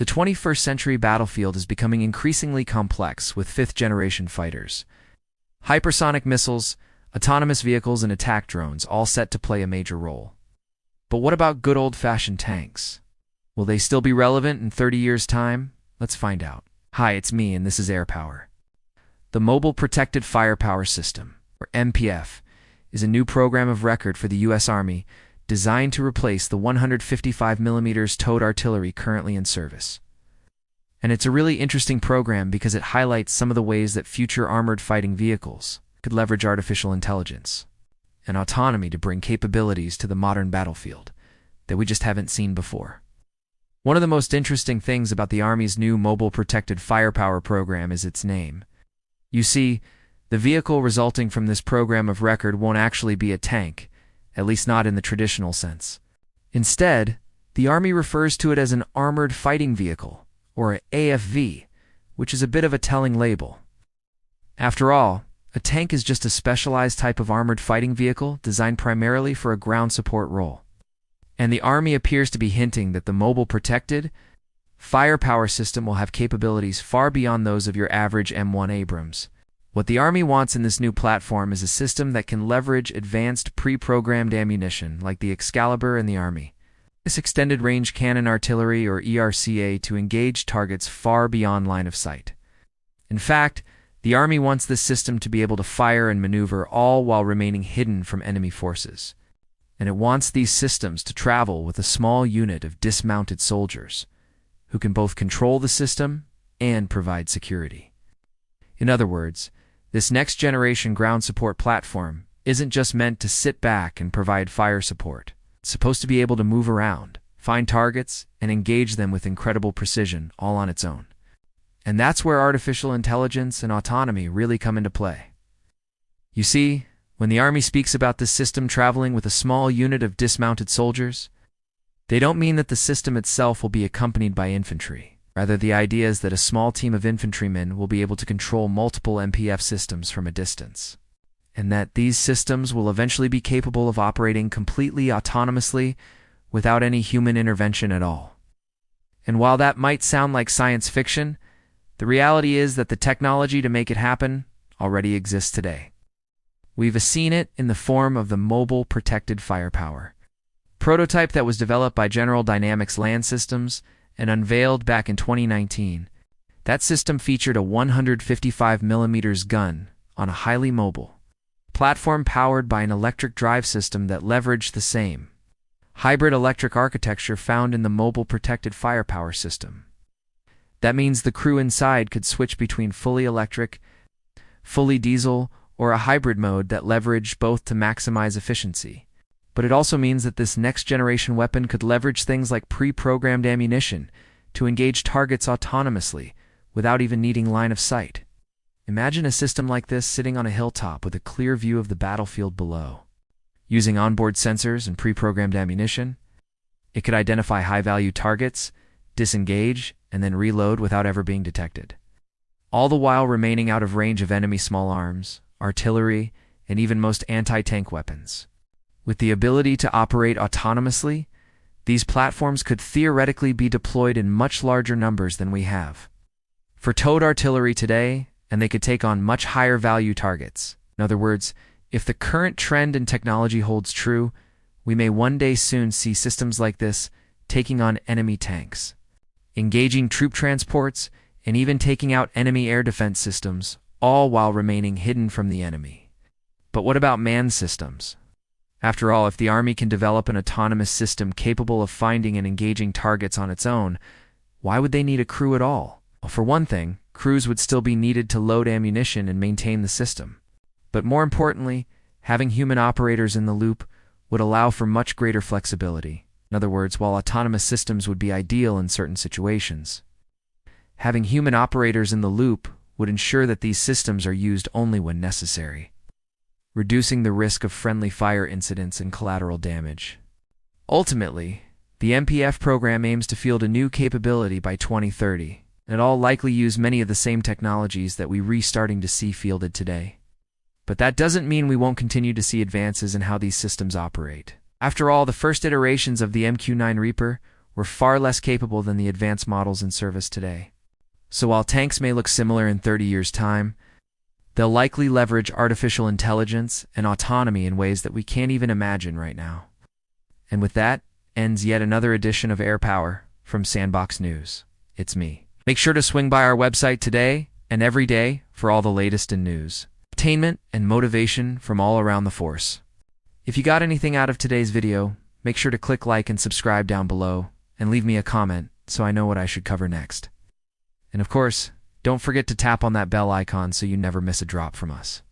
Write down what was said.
The 21st century battlefield is becoming increasingly complex with fifth-generation fighters. Hypersonic missiles, autonomous vehicles, and attack drones all set to play a major role. But what about good old-fashioned tanks? Will they still be relevant in 30 years' time? Let's find out. Hi, it's me, and this is AirPower. The Mobile Protected Firepower System, or MPF, is a new program of record for the U.S. Army designed to replace the 155mm towed artillery currently in service. And it's a really interesting program because it highlights some of the ways that future armored fighting vehicles could leverage artificial intelligence and autonomy to bring capabilities to the modern battlefield that we just haven't seen before. One of the most interesting things about the Army's new Mobile Protected Firepower program is its name. You see, the vehicle resulting from this program of record won't actually be a tank, at least not in the traditional sense. Instead, the Army refers to it as an Armored Fighting Vehicle, or an AFV, which is a bit of a telling label. After all, a tank is just a specialized type of armored fighting vehicle designed primarily for a ground support role. And the Army appears to be hinting that the Mobile Protected Firepower system will have capabilities far beyond those of your average M1 Abrams. What the Army wants in this new platform is a system that can leverage advanced pre-programmed ammunition like the Excalibur and the Army. This extended range cannon artillery, or ERCA, to engage targets far beyond line of sight. In fact, the Army wants this system to be able to fire and maneuver all while remaining hidden from enemy forces. And it wants these systems to travel with a small unit of dismounted soldiers who can both control the system and provide security. In other words, this next-generation ground support platform isn't just meant to sit back and provide fire support. It's supposed to be able to move around, find targets, and engage them with incredible precision all on its own. And that's where artificial intelligence and autonomy really come into play. You see, when the Army speaks about this system traveling with a small unit of dismounted soldiers, they don't mean that the system itself will be accompanied by infantry. Rather, the idea is that a small team of infantrymen will be able to control multiple MPF systems from a distance, and that these systems will eventually be capable of operating completely autonomously without any human intervention at all. And while that might sound like science fiction, the reality is that the technology to make it happen already exists today. We've seen it in the form of the Mobile Protected Firepower prototype that was developed by General Dynamics Land Systems and unveiled back in 2019. That system featured a 155mm gun on a highly mobile platform powered by an electric drive system that leveraged the same hybrid electric architecture found in the Mobile Protected Firepower system. That means the crew inside could switch between fully electric, fully diesel, or a hybrid mode that leveraged both to maximize efficiency. But it also means that this next-generation weapon could leverage things like pre-programmed ammunition to engage targets autonomously without even needing line of sight. Imagine a system like this sitting on a hilltop with a clear view of the battlefield below. Using onboard sensors and pre-programmed ammunition, it could identify high-value targets, disengage, and then reload without ever being detected, all the while remaining out of range of enemy small arms, artillery, and even most anti-tank weapons. With the ability to operate autonomously, these platforms could theoretically be deployed in much larger numbers than we have. For towed artillery today, and they could take on much higher value targets. In other words, if the current trend in technology holds true, we may one day soon see systems like this taking on enemy tanks, engaging troop transports, and even taking out enemy air defense systems, all while remaining hidden from the enemy. But what about manned systems? After all, if the Army can develop an autonomous system capable of finding and engaging targets on its own, why would they need a crew at all? Well, for one thing, crews would still be needed to load ammunition and maintain the system. But more importantly, having human operators in the loop would allow for much greater flexibility. In other words, while autonomous systems would be ideal in certain situations, having human operators in the loop would ensure that these systems are used only when necessary, reducing the risk of friendly fire incidents and collateral damage. Ultimately, the MPF program aims to field a new capability by 2030, and it'll likely use many of the same technologies that we're starting to see fielded today. But that doesn't mean we won't continue to see advances in how these systems operate. After all, the first iterations of the MQ-9 Reaper were far less capable than the advanced models in service today. So while tanks may look similar in 30 years' time, they'll likely leverage artificial intelligence and autonomy in ways that we can't even imagine right now. And with that, ends yet another edition of Air Power from Sandbox News. It's me. Make sure to swing by our website today and every day for all the latest in news, entertainment, and motivation from all around the force. If you got anything out of today's video, make sure to click like and subscribe down below, and leave me a comment so I know what I should cover next. And of course, don't forget to tap on that bell icon so you never miss a drop from us.